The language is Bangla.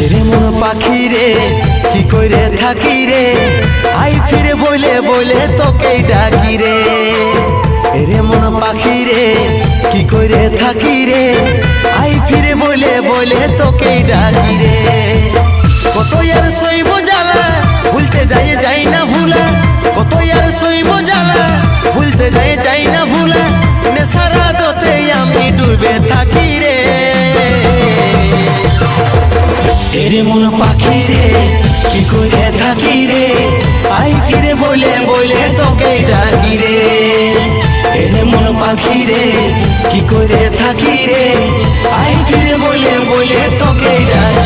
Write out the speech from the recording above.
এরে মন পাখি রে কি করে থাকি রে, আই ফিরে বলে বলে তোকে ডাকি রে। এরে মন পাখি রে কি করে থাকি রে, আই ফিরে বলে বলে তোকে ডাকি রে। কত আর সইব জ্বালা ভুলতে যাই না ভুলা, কত আর সইব জ্বালা ভুলতে যাই না ভুলা, নেশার আদতে আমি ডুবে থাকি রে। এরে মন পাখি রে কি করে থাকি রে, আই ফিরে বলে বলে তোকে ডাকি রে। এরে মন পাখি রে কি করে থাকি রে, আই ফিরে বলে বলে তোকে ডাকি।